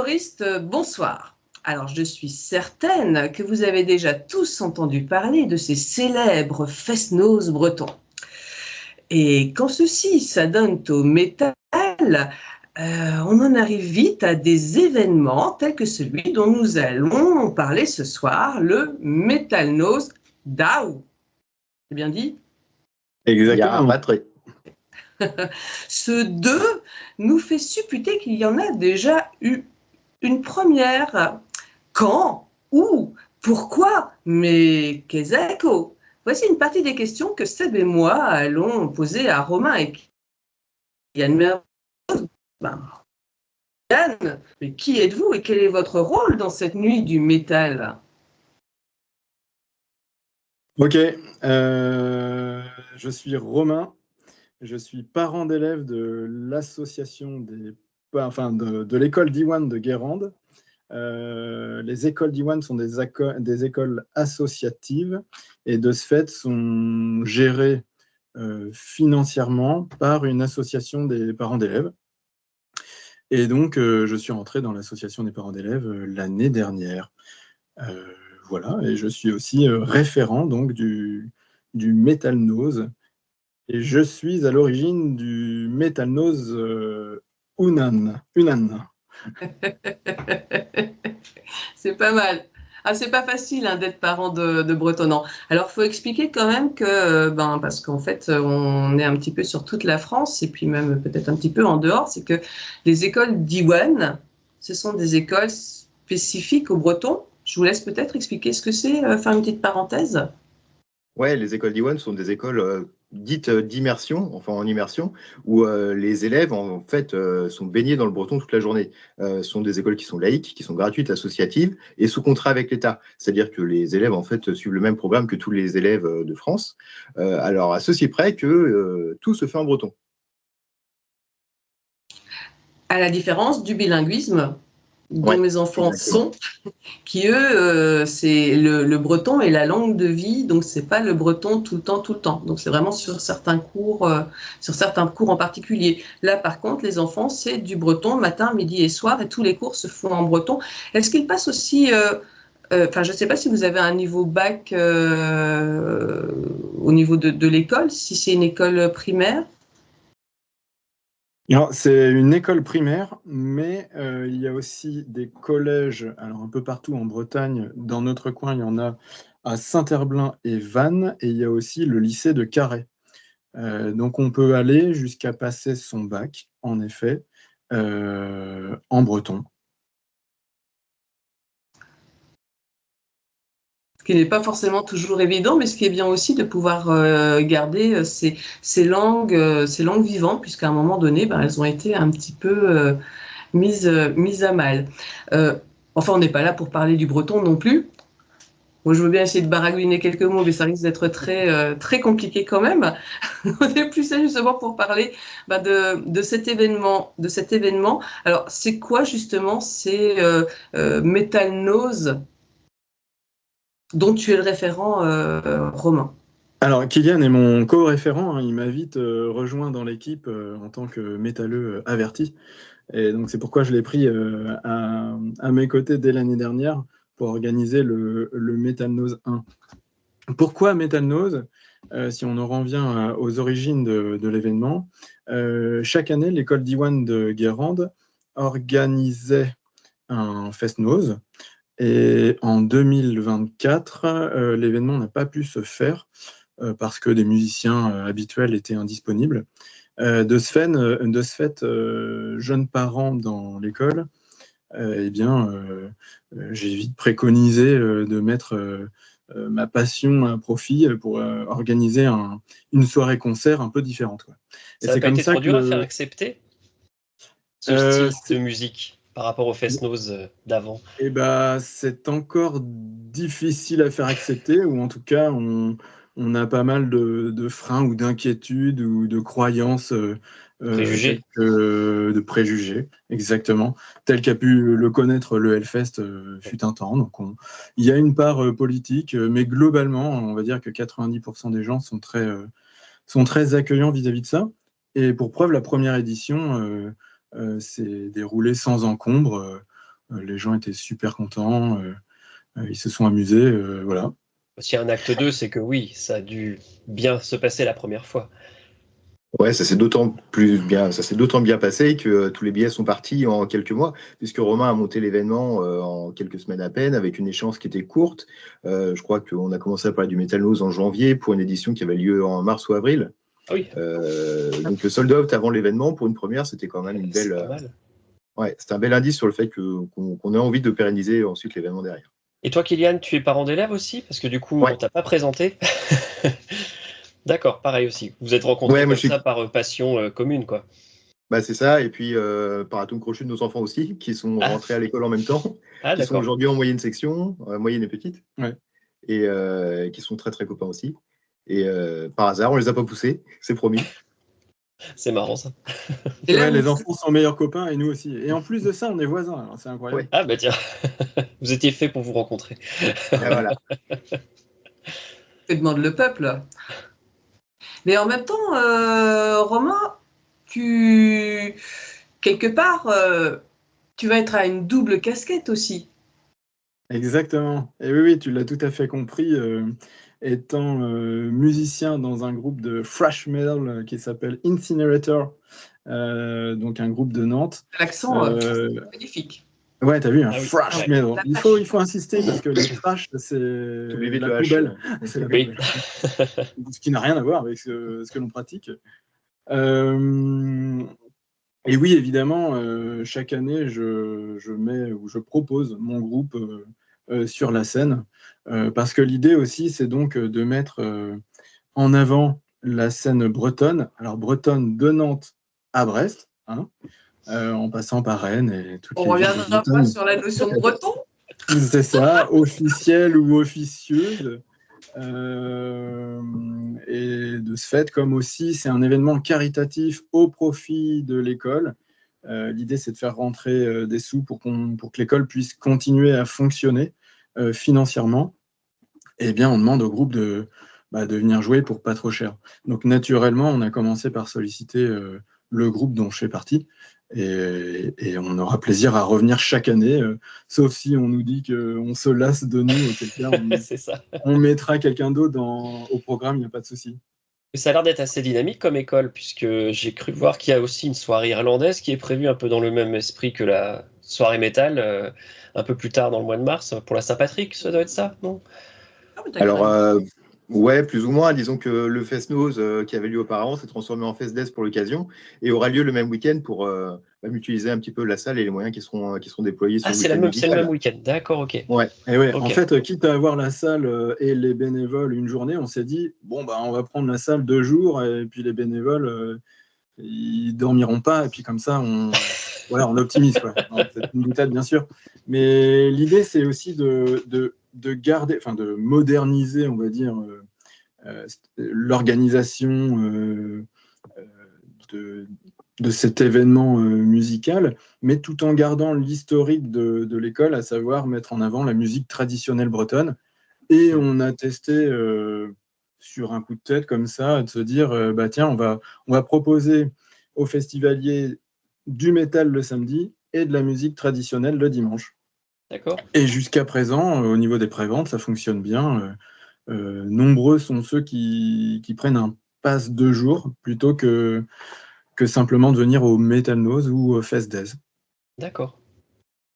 humoristes, bonsoir. Alors, je suis certaine que vous avez déjà tous entendu parler de ces célèbres fest-noz bretons. Et quand ceux-ci s'adonnent au métal, on en arrive vite à des événements tels que celui dont nous allons parler ce soir, le Metal Nose DAO. C'est bien dit? Exactement. Patrick. Ce 2 nous fait supputer qu'il y en a déjà eu une première. Quand? Où? Pourquoi? Mais qu'est-ce que? Voici une partie des questions que Seb et moi allons poser à Romain et Yann. Yann, mais qui êtes-vous et quel est votre rôle dans cette nuit du métal? Ok, je suis Romain, je suis parent d'élève de l'association de l'école Diwan de Guérande. Les écoles Diwan sont des écoles associatives et de ce fait sont gérées financièrement par une association des parents d'élèves. Et donc, je suis rentré dans l'association des parents d'élèves l'année dernière. Voilà, et je suis aussi référent donc, du Metal Nose. Et je suis à l'origine du Metal Nose Unan. C'est pas mal. Ah, c'est pas facile d'être parent de bretonnant. Alors, il faut expliquer quand même que, parce qu'en fait, on est un petit peu sur toute la France et puis même peut-être un petit peu en dehors, c'est que les écoles Diwan, ce sont des écoles spécifiques aux Bretons. Je vous laisse peut-être expliquer ce que c'est, faire une petite parenthèse. Ouais, les écoles d'Iwan sont des écoles dites d'immersion, enfin en immersion, où les élèves en fait sont baignés dans le breton toute la journée. Ce sont des écoles qui sont laïques, qui sont gratuites, associatives et sous contrat avec l'État. C'est-à-dire que les élèves en fait suivent le même programme que tous les élèves de France. Alors à ceci près que tout se fait en breton. À la différence du bilinguisme dont mes enfants exactement. sont, qui eux, c'est le breton est la langue de vie, donc c'est pas le breton tout le temps. Donc c'est vraiment sur certains cours en particulier. Là, par contre, les enfants, c'est du breton matin, midi et soir, et tous les cours se font en breton. Est-ce qu'ils passent aussi, je ne sais pas si vous avez un niveau bac au niveau de l'école, si c'est une école primaire. C'est une école primaire, mais il y a aussi des collèges, alors un peu partout en Bretagne. Dans notre coin, il y en a à Saint-Herblain et Vannes, et il y a aussi le lycée de Carhaix. Donc on peut aller jusqu'à passer son bac, en effet, en breton. Ce qui n'est pas forcément toujours évident, mais ce qui est bien aussi de pouvoir garder ces langues vivantes, puisqu'à un moment donné, elles ont été un petit peu mises à mal. Enfin, on n'est pas là pour parler du breton non plus. Moi, je veux bien essayer de baragouiner quelques mots, mais ça risque d'être très compliqué quand même. On est plus là justement pour parler de cet événement. Alors, c'est quoi justement ces Metal Nose dont tu es le référent, Romain? Alors, Kylian est mon co-référent, il m'a vite rejoint dans l'équipe en tant que métalleux averti. Et donc, c'est pourquoi je l'ai pris à mes côtés dès l'année dernière pour organiser le Metal Nose 1. Pourquoi Metal Nose? Si on en revient aux origines de l'événement, chaque année, l'école Diwan de Guérande organisait un fest-noz. Et en 2024, l'événement n'a pas pu se faire parce que des musiciens habituels étaient indisponibles. De ce fait, jeunes parents dans l'école, j'ai vite préconisé de mettre ma passion à profit pour organiser une soirée-concert un peu différente. Quoi. Ça n'a pas été trop dur à faire accepter ce style de musique par rapport au fest-noz d'avant? C'est encore difficile à faire accepter, ou en tout cas, on a pas mal de freins ou d'inquiétudes ou de croyances, de préjugés, exactement, tel qu'a pu le connaître le Hellfest fut un temps. Donc il y a une part politique, mais globalement, on va dire que 90% des gens sont très accueillants vis-à-vis de ça. Et pour preuve, la première édition s'est déroulée sans encombre. Les gens étaient super contents, ils se sont amusés, voilà. S'il y a un acte 2, c'est que oui, ça a dû bien se passer la première fois. Ouais, ça s'est d'autant bien passé que tous les billets sont partis en quelques mois, puisque Romain a monté l'événement en quelques semaines à peine, avec une échéance qui était courte. Je crois qu'on a commencé à parler du Metal Nose en janvier pour une édition qui avait lieu en mars ou avril. Ah oui. Donc le sold out avant l'événement pour une première, c'était quand même une C'est belle. pas mal. Ouais, c'était un bel indice sur le fait qu'on ait envie de pérenniser ensuite l'événement derrière. Et toi, Kylian, tu es parent d'élève aussi? Parce que du coup, Ouais. on t'a pas présenté. D'accord, pareil aussi. Vous êtes rencontrés Ouais, moi, comme ça par passion commune, quoi. Bah, c'est ça, et puis par atome crochu de nos enfants aussi, qui sont rentrés à l'école en même temps, Ah, qui sont d'accord. aujourd'hui en moyenne section, moyenne et petite, Ouais. et qui sont très très copains aussi. Et par hasard, on les a pas poussés, c'est promis. C'est marrant, ça. Et là, Ouais, les vous enfants sont meilleurs copains et nous aussi. Et en plus de ça, on est voisins, alors c'est incroyable. Ouais. Ah, bah tiens, vous étiez fait pour vous rencontrer. Et voilà. que demande le peuple. Mais en même temps, Romain, quelque part, tu vas être à une double casquette aussi. Exactement. Et oui, tu l'as tout à fait compris. Étant musicien dans un groupe de thrash metal qui s'appelle Incinerator, donc un groupe de Nantes. L'accent, magnifique. Ouais, t'as vu, un Ah oui, thrash ouais. metal. La Il faut insister parce que le thrash, c'est T'oublies vite la le H. poubelle. C'est la Oui. poubelle. Ce qui n'a rien à voir avec ce que l'on pratique. Et oui, évidemment, chaque année, je mets ou je propose mon groupe sur la scène, parce que l'idée aussi, c'est donc de mettre en avant la scène bretonne, alors bretonne de Nantes à Brest, hein, en passant par Rennes et toutes On les villes reviendra pas bretonnes. sur la notion de breton. C'est ça, officielle ou officieuse. Et de ce fait, comme aussi c'est un événement caritatif au profit de l'école, l'idée c'est de faire rentrer des sous pour que l'école puisse continuer à fonctionner financièrement. Eh bien, on demande au groupe de venir jouer pour pas trop cher. Donc naturellement, on a commencé par solliciter le groupe dont je fais partie. Et on aura plaisir à revenir chaque année, sauf si on nous dit qu'on se lasse de nous, auquel cas C'est ça. on mettra quelqu'un d'autre au programme, il n'y a pas de souci. Ça a l'air d'être assez dynamique comme école, puisque j'ai cru voir qu'il y a aussi une soirée irlandaise qui est prévue un peu dans le même esprit que la soirée métal, un peu plus tard dans le mois de mars, pour la Saint-Patrick, ça doit être ça, non? Ah, mais Alors, t'inquiète. ouais, plus ou moins. Disons que le Fest-Noz qui avait lieu auparavant s'est transformé en Fest-Des pour l'occasion et aura lieu le même week-end pour mutualiser un petit peu la salle et les moyens qui seront déployés sur Ah, le c'est week-end le musical. même week-end, d'accord, ok. Ouais. Et ouais, Ok. en fait, quitte à avoir la salle et les bénévoles une journée, on s'est dit, bon, on va prendre la salle 2 jours et puis les bénévoles, ils dormiront pas et puis comme ça, on optimise, quoi. Alors, c'est une boutade, bien sûr. Mais l'idée, c'est aussi de garder, enfin, de moderniser, on va dire, l'organisation de cet événement musical, mais tout en gardant l'historique de l'école, à savoir mettre en avant la musique traditionnelle bretonne. Et on a testé sur un coup de tête comme ça, de se dire, tiens, on va proposer aux festivaliers du métal le samedi et de la musique traditionnelle le dimanche. D'accord. Et jusqu'à présent, au niveau des préventes, ça fonctionne bien. Nombreux sont ceux qui prennent un pass 2 jours plutôt que simplement de venir au Metal Nose ou au Fest Days. D'accord.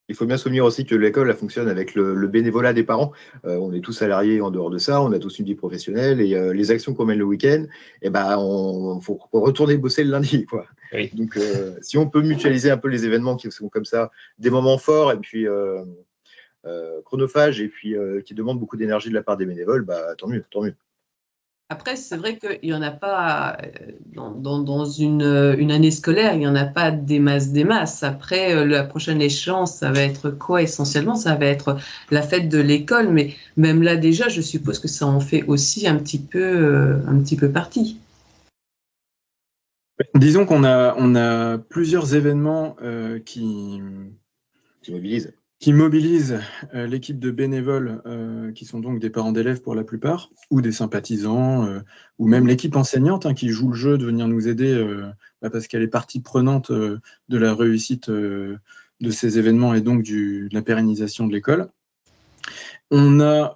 Il faut bien se souvenir aussi que l'école elle fonctionne avec le bénévolat des parents. On est tous salariés en dehors de ça, on a tous une vie professionnelle et les actions qu'on mène le week-end, faut retourner bosser le lundi, quoi. Oui. Donc, si on peut mutualiser un peu les événements qui sont comme ça, des moments forts et puis chronophages et puis qui demandent beaucoup d'énergie de la part des bénévoles, tant mieux, tant mieux. Après, c'est vrai qu'il n'y en a pas, dans une année scolaire, il n'y en a pas des masses, des masses. Après, la prochaine échéance, ça va être quoi essentiellement? Ça va être la fête de l'école, mais même là déjà, je suppose que ça en fait aussi un petit peu partie. Disons qu'on a plusieurs événements qui mobilisent l'équipe de bénévoles qui sont donc des parents d'élèves pour la plupart, ou des sympathisants, ou même l'équipe enseignante qui joue le jeu de venir nous aider parce qu'elle est partie prenante de la réussite de ces événements et donc de la pérennisation de l'école. On a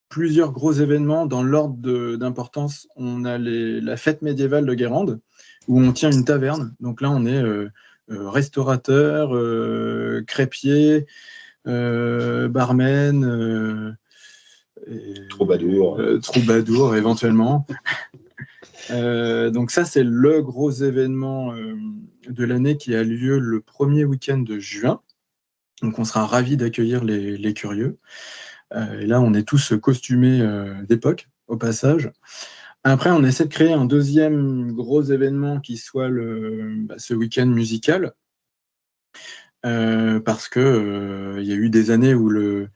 plusieurs gros événements dans l'ordre d'importance. On a la fête médiévale de Guérande, où on tient une taverne. Donc là, on est restaurateur, crêpier, barman, troubadour éventuellement. Donc ça, c'est le gros événement de l'année qui a lieu le premier week-end de juin. Donc on sera ravis d'accueillir les curieux. Et là, on est tous costumés d'époque, au passage. Après, on essaie de créer un deuxième gros événement qui soit ce week-end musical, parce que il y a eu des années où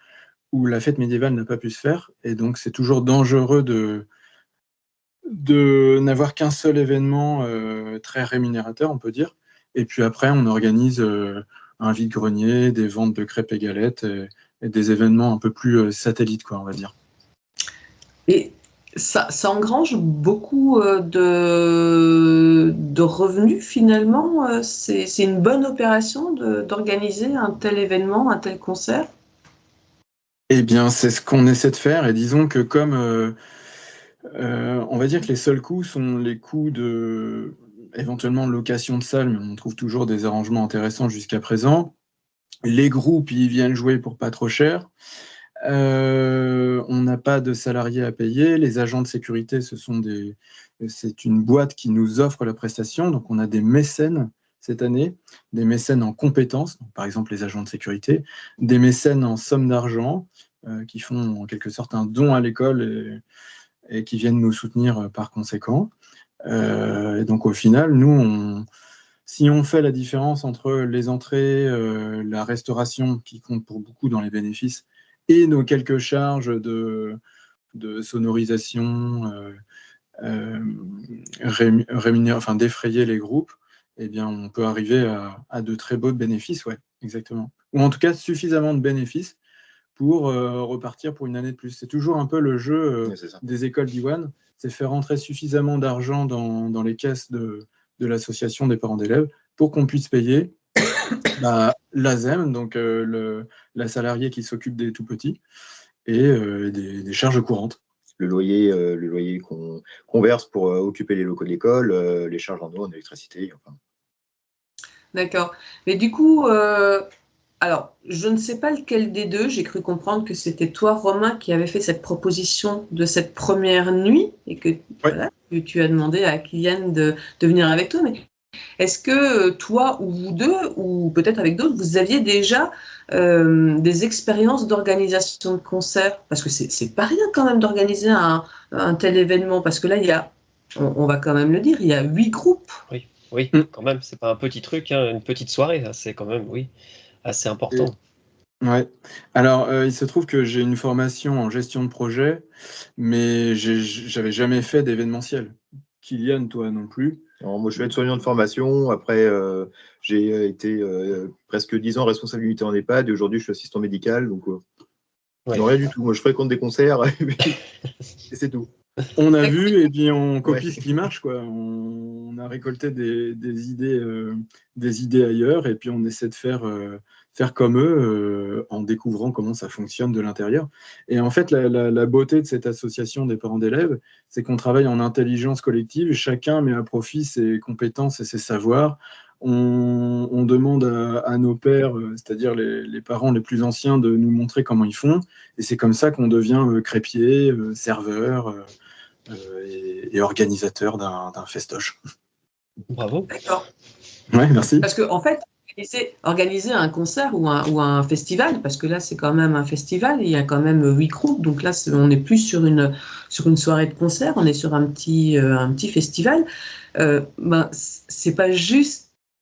la fête médiévale n'a pas pu se faire, et donc c'est toujours dangereux de n'avoir qu'un seul événement très rémunérateur, on peut dire. Et puis après, on organise un vide-grenier, des ventes de crêpes et galettes, et des événements un peu plus satellites, quoi, on va dire. Et ça engrange beaucoup de revenus, finalement. C'est une bonne opération d'organiser un tel événement, un tel concert? Eh bien, c'est ce qu'on essaie de faire. Et disons que comme on va dire que les seuls coûts sont les coûts de éventuellement location de salle, mais on trouve toujours des arrangements intéressants jusqu'à présent. Les groupes, ils viennent jouer pour pas trop cher. On n'a pas de salariés à payer. Les agents de sécurité, c'est une boîte qui nous offre la prestation. Donc, on a des mécènes cette année, des mécènes en compétences, donc par exemple les agents de sécurité, des mécènes en somme d'argent qui font en quelque sorte un don à l'école et qui viennent nous soutenir par conséquent. Et donc, au final, nous, si on fait la différence entre les entrées, la restauration qui compte pour beaucoup dans les bénéfices, et nos quelques charges de sonorisation, d'effrayer les groupes, eh bien, on peut arriver à de très beaux bénéfices, ouais, exactement. Ou en tout cas, suffisamment de bénéfices pour repartir pour une année de plus. C'est toujours un peu le jeu des écoles d'Iwan, c'est faire rentrer suffisamment d'argent dans les caisses de l'association des parents d'élèves pour qu'on puisse payer l'ASEM, donc la salariée qui s'occupe des tout-petits, et des charges courantes. Le loyer qu'on verse pour occuper les locaux de l'école, les charges en eau, en électricité. Enfin. D'accord. Mais du coup, alors, je ne sais pas lequel des deux, j'ai cru comprendre que c'était toi, Romain, qui avait fait cette proposition de cette première nuit, et que voilà, tu as demandé à Kylian de venir avec toi. Mais est-ce que toi ou vous deux, ou peut-être avec d'autres, vous aviez déjà des expériences d'organisation de concerts? Parce que c'est pas rien quand même d'organiser un tel événement, parce que là, on va quand même le dire, il y a 8 groupes. Oui, quand même, c'est pas un petit truc, hein, une petite soirée, c'est quand même, oui, assez important. Ouais. Alors, il se trouve que j'ai une formation en gestion de projet, mais j'avais jamais fait d'événementiel. Kylian, toi non plus. Alors, moi, je suis aide-soignant de formation. Après, j'ai été presque 10 ans responsable d'unité en EHPAD et aujourd'hui, je suis assistant médical. Donc, non, rien du tout. Moi, je fréquente des concerts et c'est tout. On a vu et puis on copie ce qui marche, quoi. On a récolté des idées ailleurs et puis on essaie de faire comme eux en découvrant comment ça fonctionne de l'intérieur. Et en fait, la beauté de cette association des parents d'élèves, c'est qu'on travaille en intelligence collective. Chacun met à profit ses compétences et ses savoirs. On demande à nos pairs, c'est-à-dire les parents les plus anciens, de nous montrer comment ils font. Et c'est comme ça qu'on devient crêpier, serveur et organisateur d'un festoche. Bravo. D'accord. Ouais, merci. Parce qu'en fait, organiser un concert ou un festival, parce que là, c'est quand même un festival, il y a quand même 8 groupes, donc là, on n'est plus sur une soirée de concert, on est sur un petit festival. C'est pas juste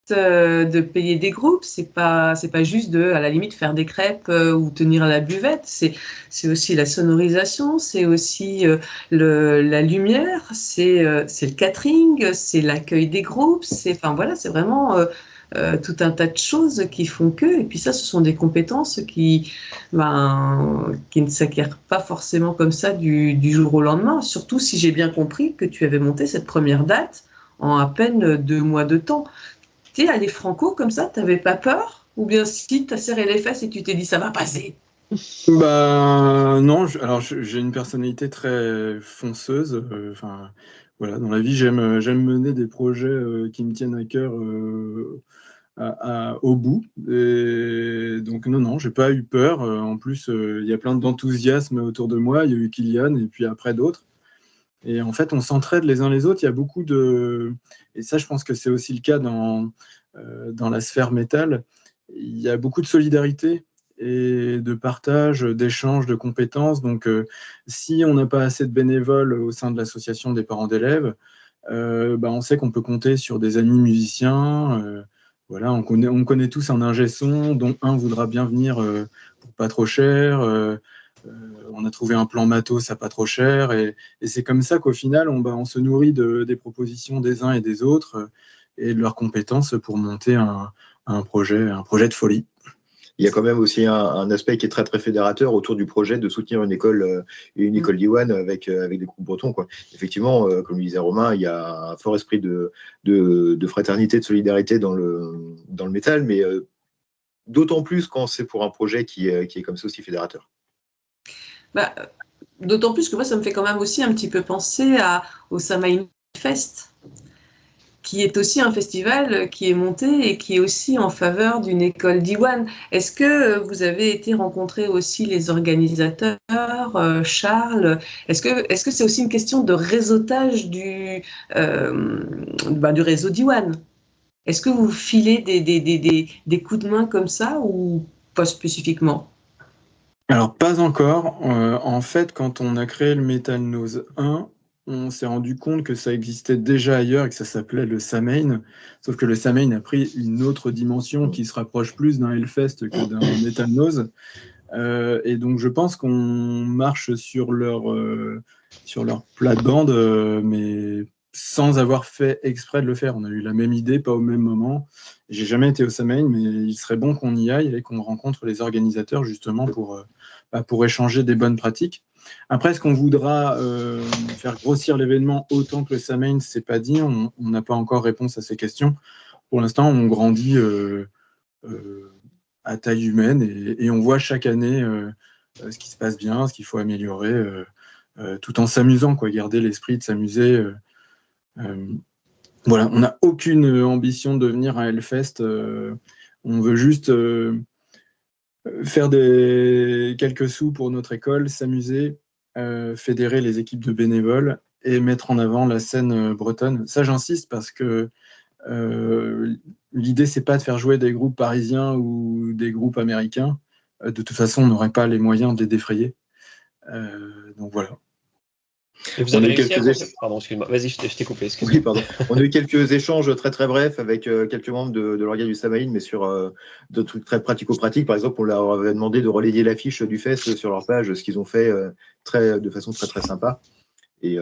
de payer des groupes, c'est pas juste à la limite faire des crêpes ou tenir la buvette, c'est aussi la sonorisation, c'est aussi la lumière, c'est le catering, c'est l'accueil des groupes, c'est vraiment tout un tas de choses qui font que, et puis ça, ce sont des compétences qui ne s'acquièrent pas forcément comme ça du jour au lendemain, surtout si j'ai bien compris que tu avais monté cette première date en à peine 2 mois de temps. Tu sais, aller franco comme ça, t'avais pas peur? Ou bien si t'as serré les fesses et tu t'es dit ça va passer? Bah non, alors j'ai une personnalité très fonceuse. Enfin, voilà, dans la vie, j'aime mener des projets qui me tiennent à cœur au bout. Et donc non, j'ai pas eu peur. En plus, il y a plein d'enthousiasme autour de moi. Il y a eu Kylian et puis après d'autres. Et en fait, on s'entraide les uns les autres. Il y a beaucoup de... Et ça, je pense que c'est aussi le cas dans la sphère métal. Il y a beaucoup de solidarité et de partage, d'échange de compétences. Donc, si on n'a pas assez de bénévoles au sein de l'association des parents d'élèves, on sait qu'on peut compter sur des amis musiciens. Voilà, on connaît tous un ingé son dont un voudra bien venir pour pas trop cher. On a trouvé un plan matos à pas trop cher. Et c'est comme ça qu'au final, on se nourrit des propositions des uns et des autres et de leurs compétences pour monter un projet de folie. Il y a quand même aussi un aspect qui est très très fédérateur autour du projet de soutenir une école Diwan avec des groupes bretons, quoi. Effectivement, comme le disait Romain, il y a un fort esprit de fraternité, de solidarité dans le métal, mais d'autant plus quand c'est pour un projet qui est comme ça aussi fédérateur. Bah, d'autant plus que moi, ça me fait quand même aussi un petit peu penser au Samhain Fest, qui est aussi un festival qui est monté et qui est aussi en faveur d'une école Diwan. Est-ce que vous avez été rencontrer aussi les organisateurs, Charles? Est-ce que c'est aussi une question de réseautage du réseau Diwan? Est-ce que vous filez des coups de main comme ça ou pas spécifiquement? Alors, pas encore. En fait, quand on a créé le Metal Nose 1, on s'est rendu compte que ça existait déjà ailleurs et que ça s'appelait le Samhain. Sauf que le Samhain a pris une autre dimension qui se rapproche plus d'un Hellfest que d'un Metal Nose. Et donc, je pense qu'on marche sur leur plate-bande, mais sans avoir fait exprès de le faire. On a eu la même idée, pas au même moment. J'ai jamais été au Samhain, mais il serait bon qu'on y aille et qu'on rencontre les organisateurs justement pour échanger des bonnes pratiques. Après, est-ce qu'on voudra faire grossir l'événement autant que le Samhain? C'est pas dit. On n'a pas encore réponse à ces questions. Pour l'instant, on grandit à taille humaine et on voit chaque année ce qui se passe bien, ce qu'il faut améliorer, tout en s'amusant, quoi. Garder l'esprit de s'amuser. Voilà, on n'a aucune ambition de devenir un Hellfest. On veut juste faire quelques sous pour notre école, s'amuser, fédérer les équipes de bénévoles et mettre en avant la scène bretonne. Ça, j'insiste parce que l'idée, c'est pas de faire jouer des groupes parisiens ou des groupes américains. De toute façon, on n'aurait pas les moyens de les défrayer. Donc voilà. Et vous avez réussi à... Pardon, excuse-moi. Vas-y, je t'ai coupé. Oui, pardon. On a eu quelques échanges très très brefs avec quelques membres de l'organe du Samhain, mais sur de trucs très pratico-pratiques. Par exemple, on leur avait demandé de relayer l'affiche du fest sur leur page, ce qu'ils ont fait de façon très très sympa. Et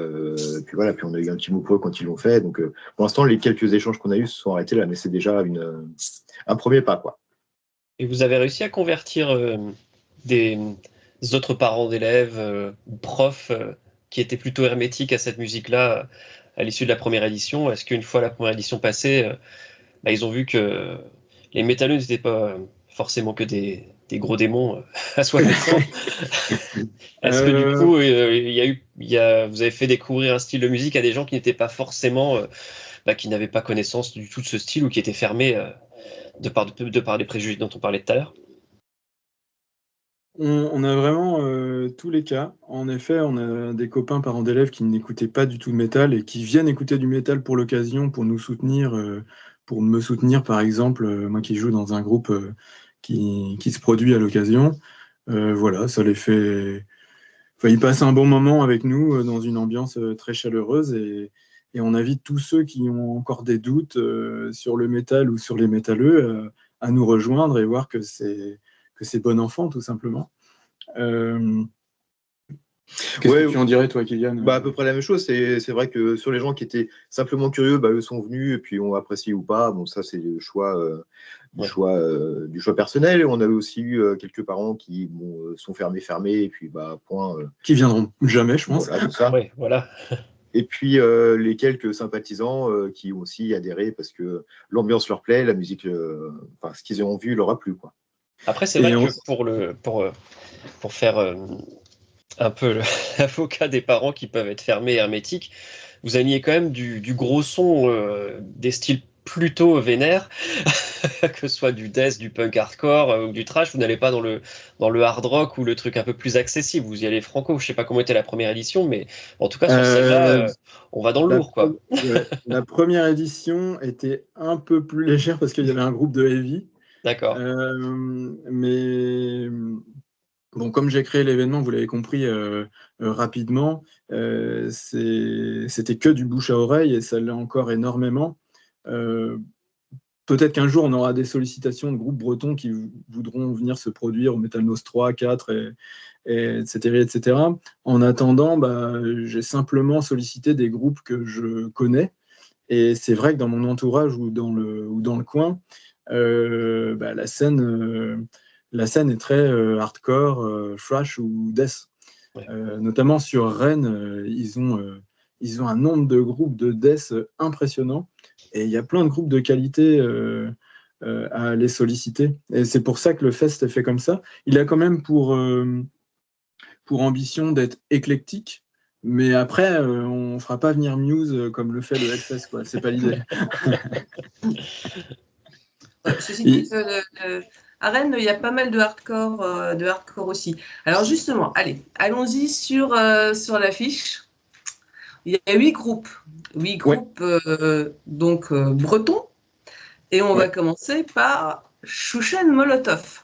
puis voilà, puis on a eu un petit mot pour eux quand ils l'ont fait. Donc pour l'instant, les quelques échanges qu'on a eus se sont arrêtés là, mais c'est déjà un premier pas, quoi. Et vous avez réussi à convertir des autres parents d'élèves ou profs qui étaient plutôt hermétiques à cette musique-là à l'issue de la première édition? Est-ce qu'une fois la première édition passée, ils ont vu que les métalleux n'étaient pas forcément que des gros démons à soif de sang? Est-ce que du coup, vous avez fait découvrir un style de musique à des gens qui n'étaient pas forcément, qui n'avaient pas connaissance du tout de ce style ou qui étaient fermés de par les préjugés dont on parlait tout à l'heure? On a vraiment tous les cas. En effet, on a des copains parents d'élèves qui n'écoutaient pas du tout de métal et qui viennent écouter du métal pour l'occasion, pour nous soutenir, pour me soutenir par exemple, moi qui joue dans un groupe qui se produit à l'occasion. Voilà, ça les fait... Enfin, ils passent un bon moment avec nous dans une ambiance très chaleureuse et on invite tous ceux qui ont encore des doutes sur le métal ou sur les métalleux à nous rejoindre et voir que c'est bon enfant, tout simplement. Qu'est-ce que tu en dirais, toi, Kylian? À peu près la même chose. C'est vrai que sur les gens qui étaient simplement curieux, eux sont venus et puis ont apprécié ou pas. Bon, ça, c'est le choix, du choix personnel. Et on a aussi eu quelques parents qui sont fermés et puis point. Qui viendront jamais, je pense. Voilà, tout ça. Ouais, voilà. Et puis les quelques sympathisants qui ont aussi adhéré parce que l'ambiance leur plaît, la musique, ce qu'ils ont vu leur a plu, quoi. Après, c'est vrai que pour faire un peu l'avocat des parents qui peuvent être fermés et hermétiques, vous alliez quand même du gros son des styles plutôt vénères, que ce soit du death, du punk hardcore ou du trash. Vous n'allez pas dans le hard rock ou le truc un peu plus accessible. Vous y allez franco. Je sais pas comment était la première édition, mais en tout cas sur celle-là, on va dans le lourd, quoi. La première édition était un peu plus légère parce qu'il y avait un groupe de heavy. D'accord. Mais bon, comme j'ai créé l'événement, vous l'avez compris rapidement, c'était que du bouche à oreille et ça l'est encore énormément. Peut-être qu'un jour, on aura des sollicitations de groupes bretons qui voudront venir se produire au Metal Nose 3, 4, etc. En attendant, j'ai simplement sollicité des groupes que je connais. Et c'est vrai que dans mon entourage ou dans le coin, la scène est très hardcore, thrash ou death. Ouais. Notamment sur Rennes, ils ont un nombre de groupes de death impressionnant. Et il y a plein de groupes de qualité à les solliciter. Et c'est pour ça que le fest est fait comme ça. Il a quand même pour ambition d'être éclectique. Mais après, on ne fera pas venir Muse comme le fait le Hellfest, quoi. C'est pas l'idée. Ceci dit, à Rennes, il y a pas mal de hardcore aussi. Alors justement, allons-y sur l'affiche. Il y a 8 groupes. 8 groupes bretons. Et on va commencer par Chouchen Molotov.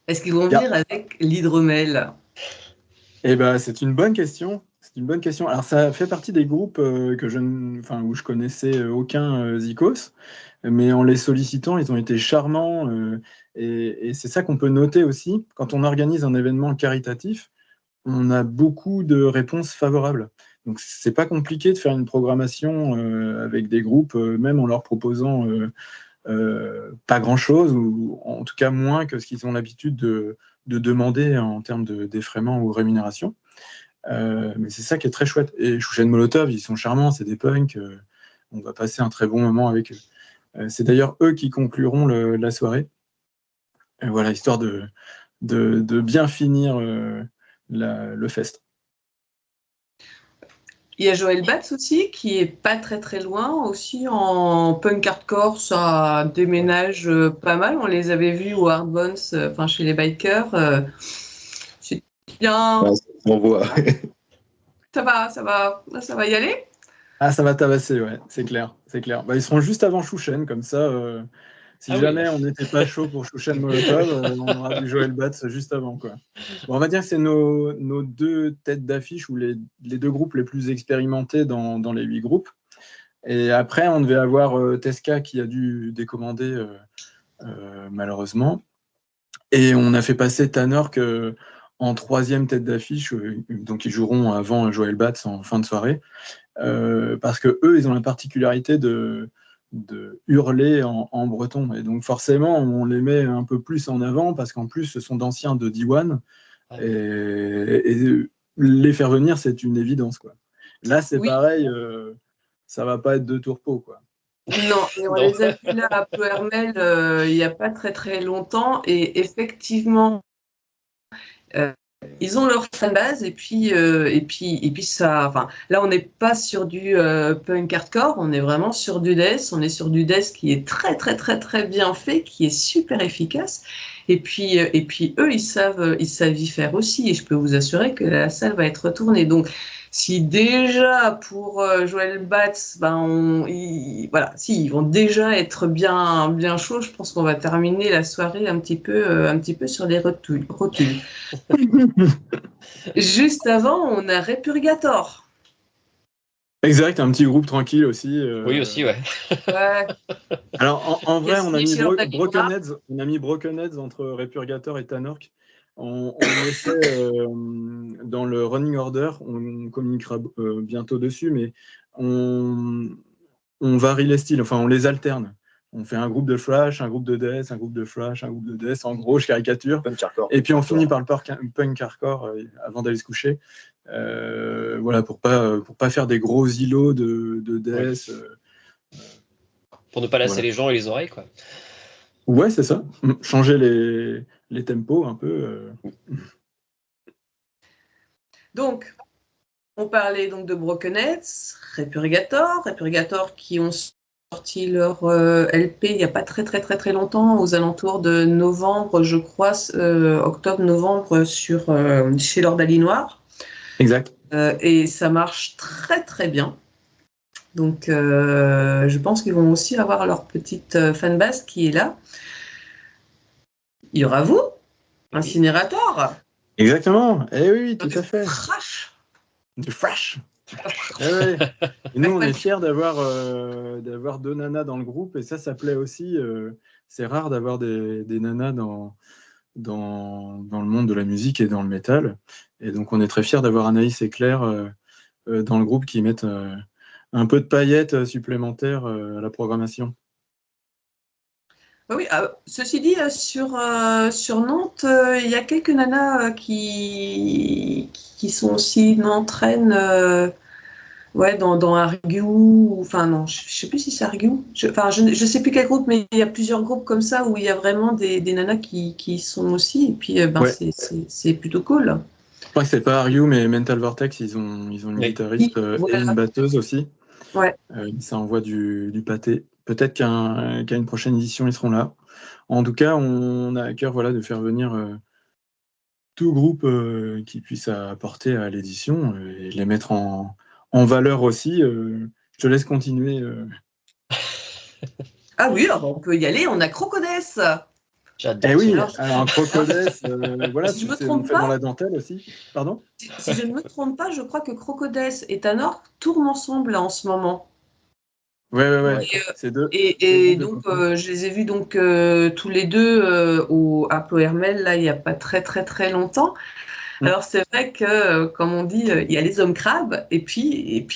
Est-ce qu'ils vont venir avec l'hydromel? C'est une bonne question. C'est une bonne question. Alors, ça fait partie des groupes où je connaissais aucun Zikos, mais en les sollicitant, ils ont été charmants. Et c'est ça qu'on peut noter aussi. Quand on organise un événement caritatif, on a beaucoup de réponses favorables. Donc, c'est pas compliqué de faire une programmation avec des groupes, même en leur proposant pas grand-chose, ou en tout cas moins que ce qu'ils ont l'habitude de demander en termes de défraiement ou rémunération. Mais c'est ça qui est très chouette. Et Chouchen Molotov, ils sont charmants, c'est des punks. On va passer un très bon moment avec eux. C'est d'ailleurs eux qui concluront la soirée. Et voilà, histoire de bien finir le fest. Il y a Joël Batz aussi, qui est pas très très loin, aussi en punk hardcore, ça déménage pas mal. On les avait vus au Hard Bones, chez les bikers. C'est bien. On voit. Ça va y aller? Ah, ça va tabasser, ouais, c'est clair. Ils seront juste avant Chouchen, comme ça. Si jamais on n'était pas chaud pour Chouchen Molotov, on aura du Joël Batz juste avant, quoi. Bon, on va dire que c'est nos deux têtes d'affiche ou les deux groupes les plus expérimentés dans les 8 groupes. Et après, on devait avoir Tesca qui a dû décommander malheureusement. Et on a fait passer Tanork en 3e tête d'affiche, donc ils joueront avant Joël Batz en fin de soirée, parce que eux, ils ont la particularité de hurler en breton. Et donc forcément, on les met un peu plus en avant, parce qu'en plus, ce sont d'anciens de D1, et les faire venir, c'est une évidence, quoi. Là, c'est pareil, ça va pas être de tourpeau, quoi. Non, et on les a vus là à Ploermel il n'y a pas très très longtemps, et effectivement, ils ont leur fanbase, et puis ça. Enfin, là, on n'est pas sur du punk hardcore, on est vraiment sur du death. On est sur du death qui est très très très très bien fait, qui est super efficace. Et puis eux, ils savent y faire aussi. Et je peux vous assurer que la salle va être retournée. Donc, si déjà pour Joël Batz, ils vont déjà être bien bien chauds, je pense qu'on va terminer la soirée un petit peu sur des rotules. Juste avant, on a Repurgator. Exact, un petit groupe tranquille aussi. Oui, aussi, ouais. Alors, en vrai, on a mis Broken Heads entre Repurgator et Tanork. On essaie, dans le running order, on communiquera bientôt dessus, mais on varie les styles, enfin, on les alterne. On fait un groupe de thrash, un groupe de death, un groupe de thrash, un groupe de death. En gros, je caricature. Et puis on finit par le punk hardcore avant d'aller se coucher. Voilà, pour pas faire des gros îlots de death. Pour ne pas lasser Voilà. les gens et les oreilles, quoi. Ouais, c'est ça. Changer les tempos un peu. Donc, on parlait donc de Broken Heads, Repurgator qui ont sorti leur LP il n'y a pas très longtemps, aux alentours de novembre, je crois, octobre-novembre, chez Lord Noir. Exact. Et ça marche très bien. Donc, je pense qu'ils vont aussi avoir leur petite fanbase qui est là. Il y aura vous, Incinérateur. Exactement. Eh oui, tout à fait. Trash. Du fresh. Ouais. Et nous, on est fiers d'avoir 2 nanas dans le groupe, et ça plaît aussi. C'est rare d'avoir des nanas dans le monde de la musique et dans le métal. Et donc, on est très fiers d'avoir Anaïs et Claire dans le groupe qui mettent un peu de paillettes supplémentaires à la programmation. Oui, ceci dit, sur Nantes, il y a quelques nanas qui sont aussi n'entraînent dans Argue, enfin non, je sais plus si c'est Argue, je sais plus quel groupe, mais il y a plusieurs groupes comme ça où il y a vraiment des nanas qui sont aussi, et puis Ouais. c'est plutôt cool. Je crois que c'est pas Argue, mais Mental Vortex, ils ont une guitariste voilà. et une batteuse aussi. Ouais. Ça envoie du pâté. Peut-être qu'à une prochaine édition, ils seront là. En tout cas, on a à cœur de faire venir tout groupe qui puisse apporter à l'édition et les mettre en valeur aussi. Je te laisse continuer. Ah oui, alors on peut y aller, on a Crocodès. J'adore. Eh oui, Alors, un Crocodès, voilà, si je me on trompe fait dans pas, la dentelle aussi. Pardon ? si je ne me trompe pas, je crois que Crocodès et Tanor tournent ensemble là, en ce moment. Ouais. Et, C'est deux et groupes de donc, copains. je les ai vus donc, tous les deux à Plohermel, là, il n'y a pas très longtemps. Alors, c'est vrai que, comme on dit, il y a les hommes crabes et puis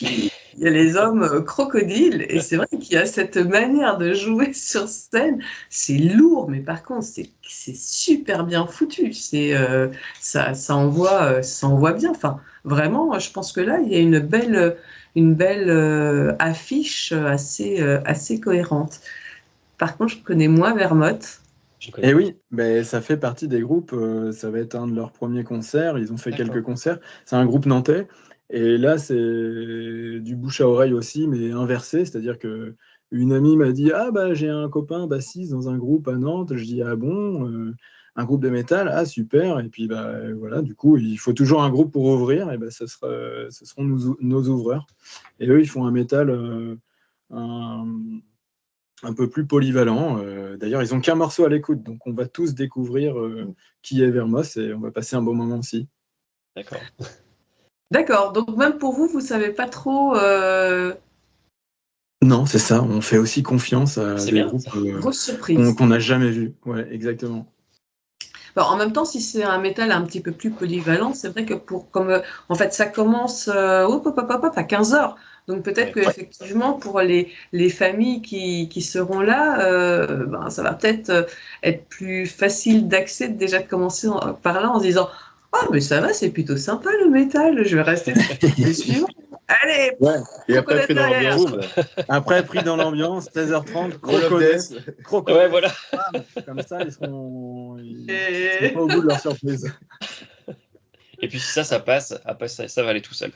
il y a les hommes crocodiles. Et c'est vrai qu'il y a cette manière de jouer sur scène. C'est lourd, mais par contre, c'est super bien foutu. Ça envoie bien. Enfin, vraiment, je pense que là, il y a une belle affiche assez cohérente. Par contre, je connais moins Vermoth. Et oui, ça fait partie des groupes, ça va être un de leurs premiers concerts, ils ont fait quelques concerts, c'est un groupe nantais, et là c'est du bouche à oreille aussi, mais inversé, c'est-à-dire que une amie m'a dit « Ah j'ai un copain bassiste dans un groupe à Nantes », je dis « Ah bon, un groupe de métal, ah super », et puis voilà, du coup il faut toujours un groupe pour ouvrir, et ce seront nos ouvreurs, et eux ils font un métal, un peu plus polyvalent. D'ailleurs, ils n'ont qu'un morceau à l'écoute, donc on va tous découvrir qui est Vermoth et on va passer un bon moment aussi. D'accord. D'accord, donc même pour vous, vous ne savez pas trop... Non, c'est ça, on fait aussi confiance à C'est des bien, groupes grosse surprise. qu'on n'a jamais vus. Ouais, exactement. En même temps, si c'est un métal un petit peu plus polyvalent, c'est vrai que en fait, ça commence à 15 heures. Donc peut-être Ouais. qu'effectivement, pour les familles qui seront là, ça va peut-être être plus facile d'accès déjà de commencer par là en se disant « Ah, mais ça va, c'est plutôt sympa le métal, je vais rester le suivant. » Allez, Ouais. Et après, Crocodile pris dans derrière. l'ambiance. Après, pris dans l'ambiance, 16h30, Roll of Crocodès. Death. Ouais, voilà. Comme ça, ils seront Et- pas au bout de leur surprise. Et puis si ça passe, après ça va aller tout seul.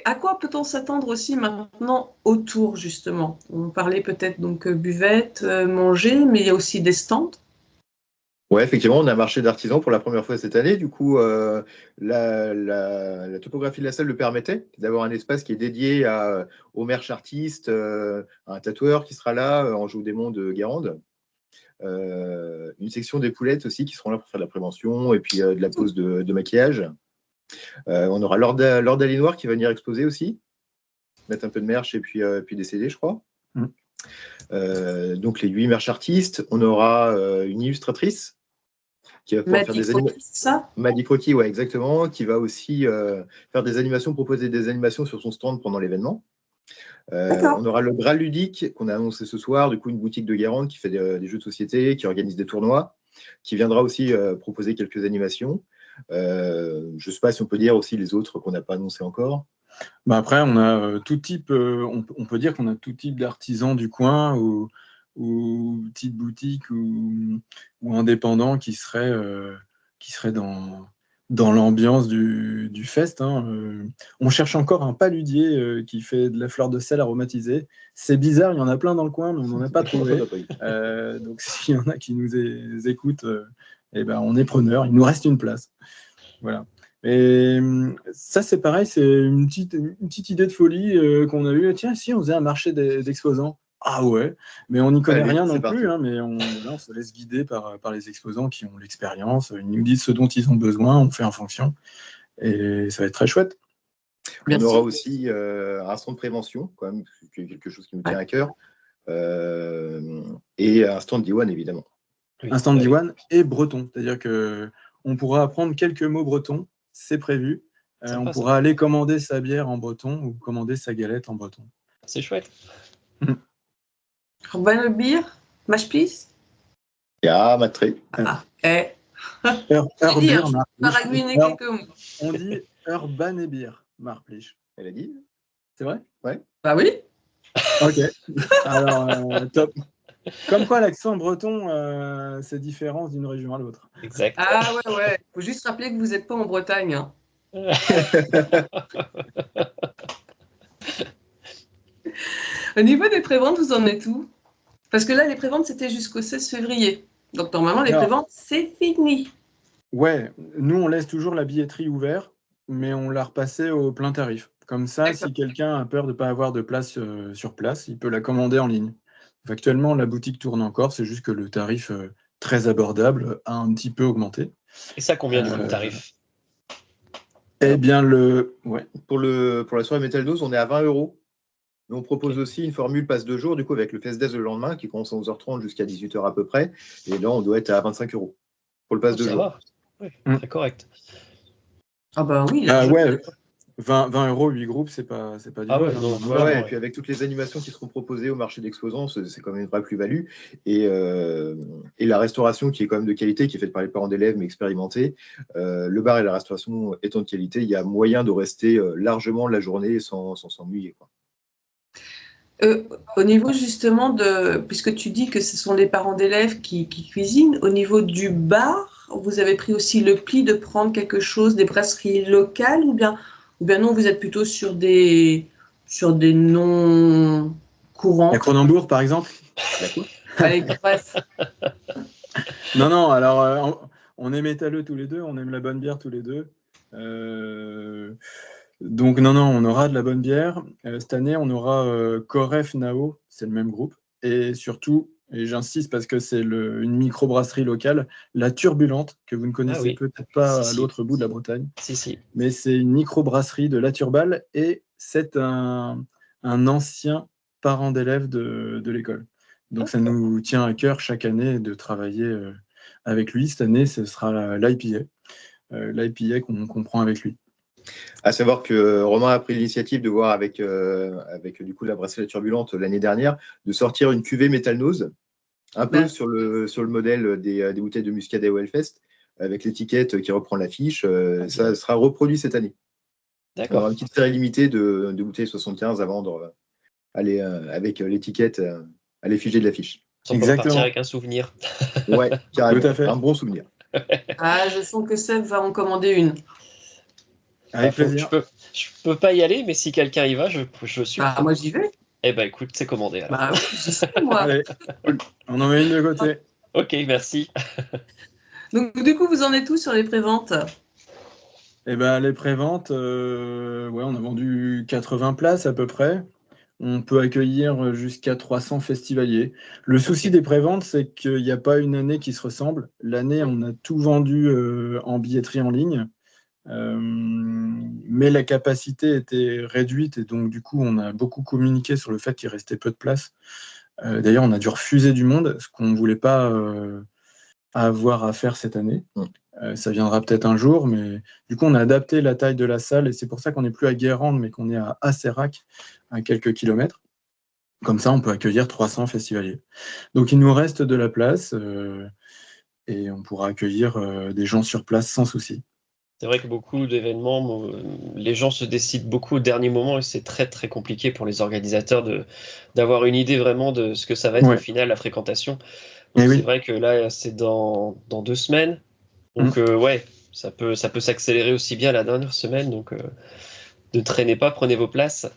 À quoi peut-on s'attendre aussi maintenant autour, justement? On parlait peut-être donc buvette, manger, mais il y a aussi des stands. Ouais, effectivement, on a un marché d'artisans pour la première fois cette année. Du coup, la topographie de la salle le permettait d'avoir un espace qui est dédié au merch artiste, un tatoueur qui sera là, Anjou Démon de Guérande. Une section des poulettes aussi qui seront là pour faire de la prévention et puis de la pose de maquillage. On aura Lord Noir qui va venir exposer aussi, mettre un peu de merch et puis des CD, je crois. Donc les 8 merch artistes. On aura une illustratrice qui va pouvoir faire des animations. Ça? Maddy Croquis, ouais, exactement, qui va aussi faire des animations, proposer des animations sur son stand pendant l'événement. On aura le Graal Ludique qu'on a annoncé ce soir, du coup une boutique de Guérande qui fait des jeux de société, qui organise des tournois, qui viendra aussi proposer quelques animations. Je ne sais pas si on peut dire aussi les autres qu'on n'a pas annoncés encore. Bah après, on a tout type, on peut dire qu'on a tout type d'artisans du coin ou petites boutiques ou indépendants qui seraient dans l'ambiance du fest. On cherche encore un paludier qui fait de la fleur de sel aromatisée. C'est bizarre, il y en a plein dans le coin, mais on n'en a pas trouvé. Donc s'il y en a qui nous écoutent, eh ben, on est preneur. Il nous reste une place. Voilà. Et ça, c'est pareil, c'est une petite idée de folie qu'on a eue. Tiens, si on faisait un marché d'exposants. Ah ouais, mais on n'y connaît Allez, rien c'est non parti. plus, mais on se laisse guider par les exposants qui ont l'expérience. Ils nous disent ce dont ils ont besoin, on fait en fonction. Et ça va être très chouette. On aura aussi un stand de prévention, quand même, quelque chose qui nous tient à cœur. Et un stand Diwan, évidemment. Oui, Un stand oui. Diwan et breton, c'est-à-dire qu'on pourra apprendre quelques mots bretons, c'est prévu. Sympa, On ça. pourra aller commander sa bière en breton ou commander sa galette en breton. C'est chouette. Bonne bier, match please. Ja, Matré. Beer, Paraguiner quelques mots. on dit Urban et Beer, Marplich. Elle a dit. C'est vrai? Bah oui. Ok. Alors, top. Comme quoi, l'accent breton, c'est différent d'une région à l'autre. Exact. Ah ouais. Faut juste rappeler que vous n'êtes pas en Bretagne. Hein. Au niveau des préventes, vous en êtes où? Parce que là, les préventes, c'était jusqu'au 16 février. Donc normalement, les préventes, c'est fini. Ouais, nous, on laisse toujours la billetterie ouverte, mais on l'a repassée au plein tarif. Comme ça, si quelqu'un a peur de ne pas avoir de place sur place, il peut la commander en ligne. Donc, actuellement, la boutique tourne encore, c'est juste que le tarif très abordable a un petit peu augmenté. Et ça, combien du coup le tarif? Eh bien, pour la soirée Metal Dose, on est à 20 €. Mais on propose aussi une formule passe 2 jours, du coup, avec le Fest Days le lendemain, qui commence à 11h30 jusqu'à 18h à peu près. Et là, on doit être à 25 € pour le passe 2 jours. Ça va, oui, très correct. Ah bah oui. ouais, 20 €, 8 groupes, c'est pas du ouais, vol, non, et puis avec toutes les animations qui seront proposées au marché d'exposants, c'est quand même une vraie plus-value. Et la restauration qui est quand même de qualité, qui est faite par les parents d'élèves, mais expérimentés. Le bar et la restauration étant de qualité, il y a moyen de rester largement la journée sans s'ennuyer. Au niveau justement puisque tu dis que ce sont les parents d'élèves qui cuisinent, au niveau du bar, vous avez pris aussi le pli de prendre quelque chose, des brasseries locales, ou bien non, vous êtes plutôt sur des noms courants. La Cronenbourg, par exemple. Allez, bref. Non, alors, on est métalleux tous les deux, on aime la bonne bière tous les deux. Donc, non, on aura de la bonne bière. Cette année, on aura Coref Nao, c'est le même groupe. Et surtout, et j'insiste parce que c'est une microbrasserie locale, la Turbulente, que vous ne connaissez peut-être pas à l'autre bout de la Bretagne. Si. Mais c'est une microbrasserie de La Turbale et c'est un ancien parent d'élève de l'école. Donc, ça nous tient à cœur chaque année de travailler avec lui. Cette année, ce sera l'IPA. L'IPA qu'on prend avec lui. À savoir que Romain a pris l'initiative de voir avec du coup la brasserie Turbulente l'année dernière, de sortir une cuvée Metal Nose, un peu sur le modèle des bouteilles de Muscadet au Hellfest, avec l'étiquette qui reprend l'affiche. Ça sera reproduit cette année. D'accord. On aura une petite série limitée de bouteilles 75 à vendre avec l'étiquette à l'effigie de l'affiche. On peut repartir avec un souvenir. Ouais, carrément. Tout à fait. Un bon souvenir. Ah, je sens que Seb va en commander une. Avec plaisir. Je peux pas y aller, mais si quelqu'un y va, je suis. Ah, moi j'y vais. Eh ben écoute, c'est commandé. Alors. Bah oui, j'y suis moi. Allez, on en met une de côté. Ok, merci. Donc du coup, vous en êtes où sur les préventes? Eh ben, les préventes, on a vendu 80 places à peu près. On peut accueillir jusqu'à 300 festivaliers. Le souci des préventes, c'est qu'il n'y a pas une année qui se ressemble. L'année, on a tout vendu en billetterie en ligne. Mais la capacité était réduite et donc du coup on a beaucoup communiqué sur le fait qu'il restait peu de place. D'ailleurs on a dû refuser du monde, ce qu'on ne voulait pas avoir à faire cette année. Ça viendra peut-être un jour, mais du coup on a adapté la taille de la salle et c'est pour ça qu'on n'est plus à Guérande mais qu'on est à Asserac, à quelques kilomètres. Comme ça on peut accueillir 300 festivaliers. Donc il nous reste de la place et on pourra accueillir des gens sur place sans souci. C'est vrai que beaucoup d'événements, les gens se décident beaucoup au dernier moment et c'est très très compliqué pour les organisateurs d'avoir une idée vraiment de ce que ça va être au final la fréquentation. Eh Donc c'est oui. vrai que là c'est dans 2 semaines. Donc ouais, ça peut s'accélérer aussi bien la dernière semaine. Donc ne traînez pas, prenez vos places.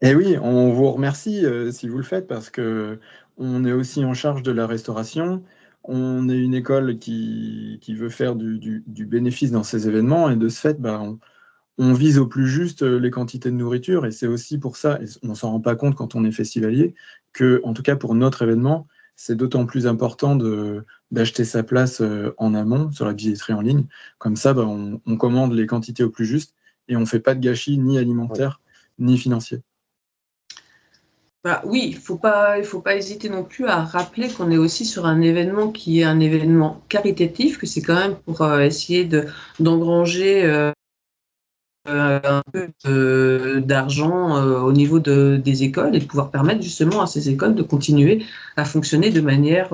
Et oui, on vous remercie si vous le faites parce que on est aussi en charge de la restauration. On est une école qui veut faire du bénéfice dans ces événements et de ce fait, bah, on vise au plus juste les quantités de nourriture et c'est aussi pour ça, et on s'en rend pas compte quand on est festivalier, que, en tout cas pour notre événement, c'est d'autant plus important d'acheter sa place en amont sur la billetterie en ligne. Comme ça, bah, on commande les quantités au plus juste et on fait pas de gâchis ni alimentaire ni financier. Bah, oui, il faut pas hésiter non plus à rappeler qu'on est aussi sur un événement qui est un événement caritatif, que c'est quand même pour essayer d'engranger un peu d'argent au niveau des écoles et de pouvoir permettre justement à ces écoles de continuer à fonctionner de manière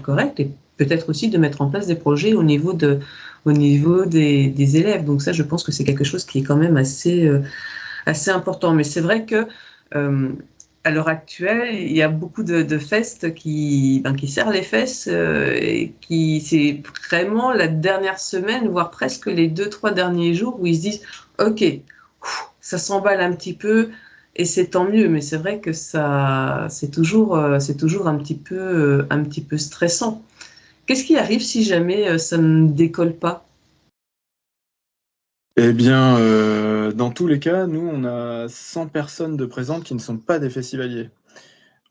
correcte et peut-être aussi de mettre en place des projets au niveau des élèves. Donc ça, je pense que c'est quelque chose qui est quand même assez important. Mais c'est vrai que à l'heure actuelle, il y a beaucoup de festes qui serrent les fesses et qui c'est vraiment la dernière semaine, voire presque les 2-3 derniers jours où ils se disent OK, ça s'emballe un petit peu et c'est tant mieux. Mais c'est vrai que ça c'est toujours un petit peu stressant. Qu'est-ce qui arrive si jamais ça ne décolle pas? Eh bien, dans tous les cas, nous, on a 100 personnes de présentes qui ne sont pas des festivaliers.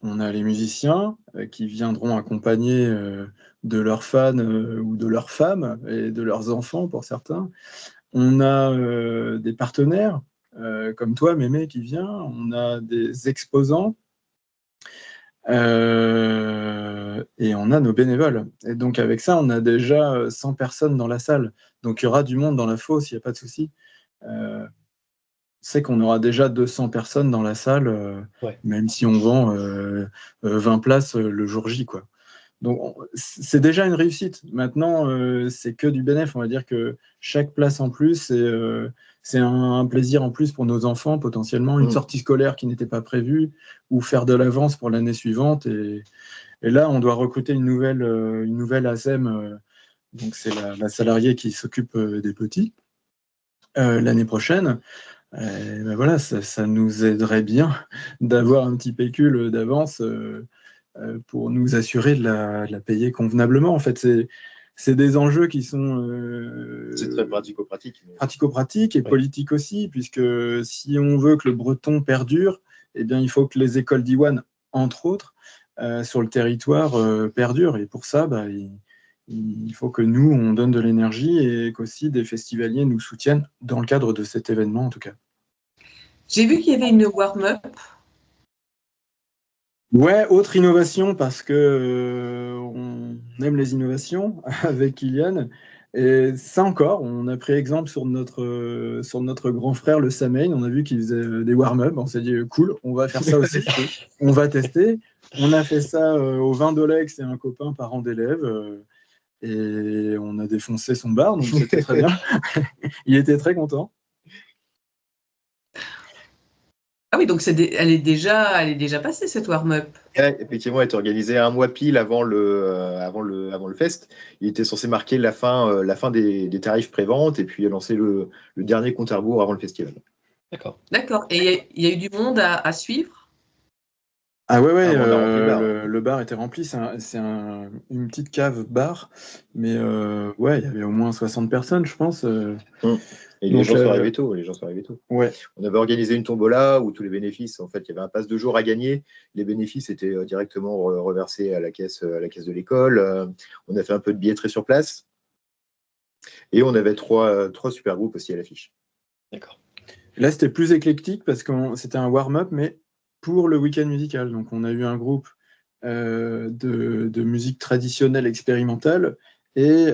On a les musiciens qui viendront accompagnés de leurs fans ou de leurs femmes et de leurs enfants pour certains. On a des partenaires comme toi, Mémé, qui vient. On a des exposants et on a nos bénévoles. Et donc avec ça, on a déjà 100 personnes dans la salle. Donc il y aura du monde dans la fosse, il n'y a pas de souci. C'est qu'on aura déjà 200 personnes dans la salle, même si on vend 20 places le jour J, quoi. Donc c'est déjà une réussite. Maintenant, c'est que du bénéf. On va dire que chaque place en plus, c'est un plaisir en plus pour nos enfants, potentiellement, une sortie scolaire qui n'était pas prévue, ou faire de l'avance pour l'année suivante. Et là, on doit recruter une nouvelle ASEM, donc c'est la salariée qui s'occupe des petits, l'année prochaine. Ben voilà, ça nous aiderait bien d'avoir un petit pécule d'avance pour nous assurer de la payer convenablement. En fait, c'est des enjeux qui sont C'est très pratico-pratique. pratico-pratiques et politiques aussi, puisque si on veut que le breton perdure, eh bien, il faut que les écoles d'Iwan, entre autres, sur le territoire, perdurent. Et pour ça, bah, il faut que nous, on donne de l'énergie et qu'aussi des festivaliers nous soutiennent dans le cadre de cet événement, en tout cas. J'ai vu qu'il y avait une warm-up. Ouais, autre innovation parce que on aime les innovations avec Kylian. Et ça encore, on a pris exemple sur notre grand frère le Samein. On a vu qu'il faisait des warm-up. On s'est dit cool, on va faire ça aussi. On va tester. On a fait ça au vin d'Olex et un copain parent d'élèves. Et on a défoncé son bar, donc c'était très bien. Il était très content. Ah oui, donc elle est déjà passée cette warm-up. Ouais, effectivement, elle était organisée un mois pile avant le fest. Il était censé marquer la fin des tarifs pré-vente et puis lancer le dernier compte à rebours avant le festival. D'accord. D'accord. Et il y a eu du monde à suivre? Ah ouais, Ah, on a rempli le bar. le bar était rempli, c'est une petite cave bar, mais ouais, il y avait au moins 60 personnes, je pense. Et les Donc, gens sont arrivés tôt. ouais. On avait organisé une tombola où tous les bénéfices, en fait, il y avait un pass de jour à gagner. Les bénéfices étaient directement reversés à la caisse de l'école. On a fait un peu de billetterie sur place. Et on avait trois super groupes aussi à l'affiche. D'accord. Là, c'était plus éclectique parce que c'était un warm-up, mais pour le week-end musical. Donc, on a eu un groupe de musique traditionnelle expérimentale et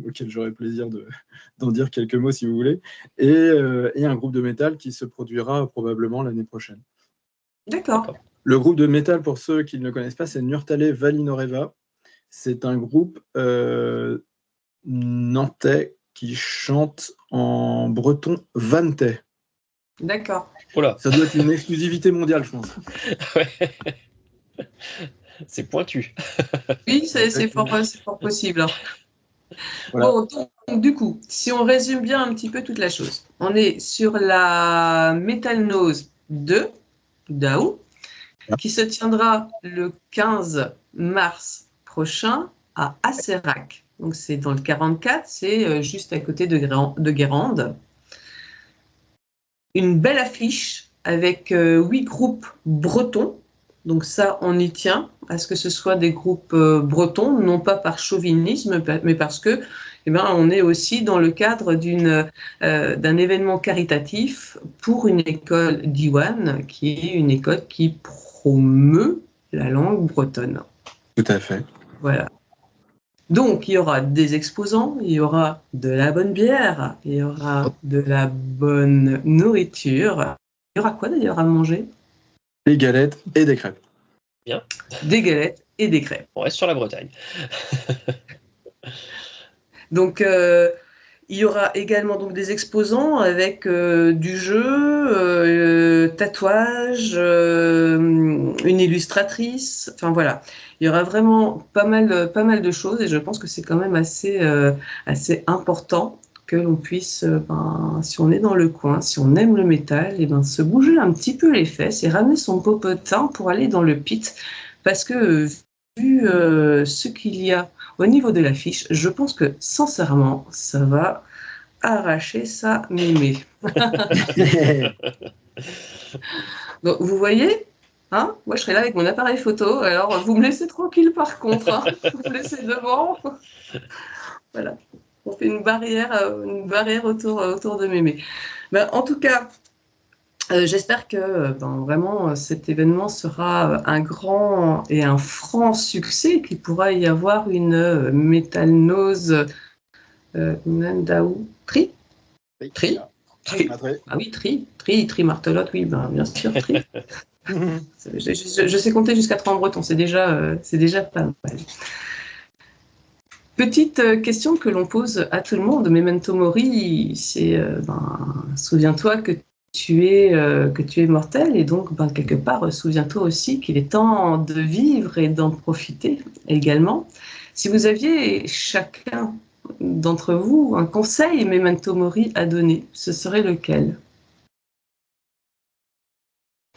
auquel j'aurai plaisir d'en dire quelques mots si vous voulez, et un groupe de métal qui se produira probablement l'année prochaine. D'accord. Le groupe de métal, pour ceux qui ne le connaissent pas, c'est Nurtale Valinoreva. C'est un groupe nantais qui chante en breton vantais. D'accord. Oula, Ça doit être une exclusivité mondiale, je pense. ouais. C'est pointu. Oui, c'est fort possible. Voilà. Bon, donc, du coup, si on résume bien un petit peu toute la chose, on est sur la Metal Nose 2 d'Aou, qui se tiendra le 15 mars prochain à Asserac. Donc, c'est dans le 44, c'est juste à côté de Guérande. Une belle affiche avec 8 groupes bretons. Donc ça, on y tient à ce que ce soit des groupes bretons, non pas par chauvinisme, mais parce que, eh ben, on est aussi dans le cadre d'un événement caritatif pour une école d'Iwan, qui est une école qui promeut la langue bretonne. Tout à fait. Voilà. Donc, il y aura des exposants, il y aura de la bonne bière, il y aura de la bonne nourriture. Il y aura quoi d'ailleurs à manger? Des galettes et des crêpes. Bien. Des galettes et des crêpes. On reste sur la Bretagne. Donc, il y aura également donc, des exposants avec du jeu, tatouage, une illustratrice. Enfin voilà, il y aura vraiment pas mal de choses et je pense que c'est quand même assez important que l'on puisse, si on est dans le coin, si on aime le métal, et se bouger un petit peu les fesses et ramener son popotin pour aller dans le pit. Parce que vu ce qu'il y a au niveau de l'affiche, je pense que sincèrement, ça va arracher sa mémé. Donc, vous voyez, hein, moi je serai là avec mon appareil photo, alors vous me laissez tranquille par contre, hein, vous me laissez devant. Voilà, on fait une barrière autour de mémé. Ben, en tout cas, j'espère que vraiment cet événement sera un grand et un franc succès, qu'il pourra y avoir une Metal Nose Nandaou Tri. Ah oui, Tri Martelotte, oui, bien sûr, Tri. Je sais compter jusqu'à 3 en breton, c'est déjà pas mal. Petite question que l'on pose à tout le monde, Memento Mori, c'est souviens-toi que tu es mortel et donc quelque part souviens-toi aussi qu'il est temps de vivre et d'en profiter également. Si vous aviez chacun d'entre vous un conseil Memento Mori à donner, ce serait lequel?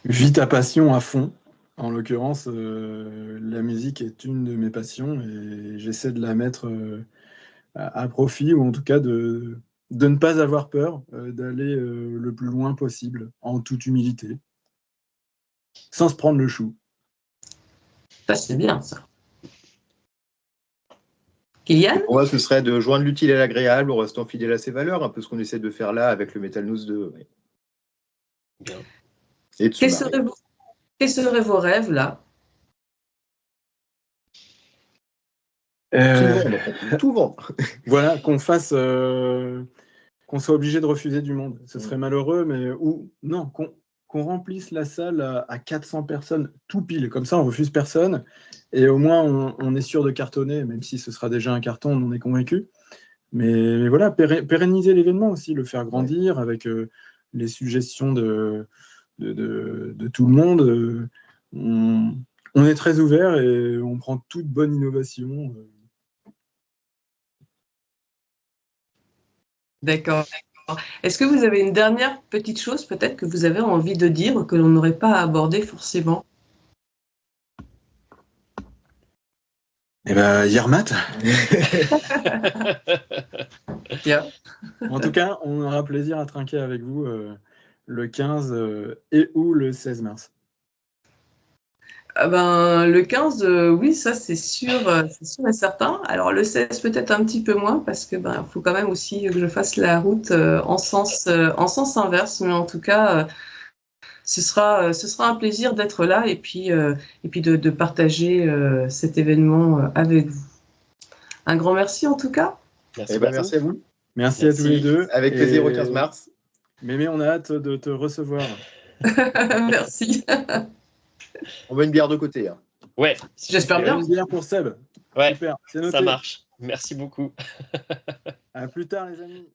Vis ta passion à fond. En l'occurrence, la musique est une de mes passions et j'essaie de la mettre à profit, ou en tout cas de ne pas avoir peur d'aller le plus loin possible, en toute humilité, sans se prendre le chou. Ça, c'est bien, ça. Kylian? Pour moi, ce serait de joindre l'utile à l'agréable en restant fidèle à ses valeurs, un peu ce qu'on essaie de faire là avec le Metal Nose 2. Ouais. Bien. Et de se marrer. Quels seraient vos rêves, là? Tout vendre. Voilà, qu'on fasse, qu'on soit obligé de refuser du monde. Ce serait malheureux, mais non, qu'on remplisse la salle à 400 personnes tout pile. Comme ça, on refuse personne. Et au moins, on est sûr de cartonner, même si ce sera déjà un carton, on en est convaincu. Mais voilà, pérenniser l'événement aussi, le faire grandir avec les suggestions de tout le monde. On est très ouvert et on prend toute bonne innovation. D'accord. Est-ce que vous avez une dernière petite chose peut-être que vous avez envie de dire que l'on n'aurait pas abordé forcément? Eh ben, Yermat. Bien. En tout cas, on aura plaisir à trinquer avec vous le 15 et ou le 16 mars. Le 15, oui, ça c'est sûr et certain. Alors le 16 peut-être un petit peu moins parce que faut quand même aussi que je fasse la route en sens inverse. Mais en tout cas, ce sera un plaisir d'être là et puis de partager cet événement avec vous. Un grand merci en tout cas. Merci à vous. Merci à tous les deux. Avec plaisir au 15 mars. Mémé, on a hâte de te recevoir. Merci. On met une bière de côté. Hein. Ouais. J'espère bien. Une bière pour Seb. Ouais, super, c'est noté. ça marche. Merci beaucoup. À plus tard, les amis.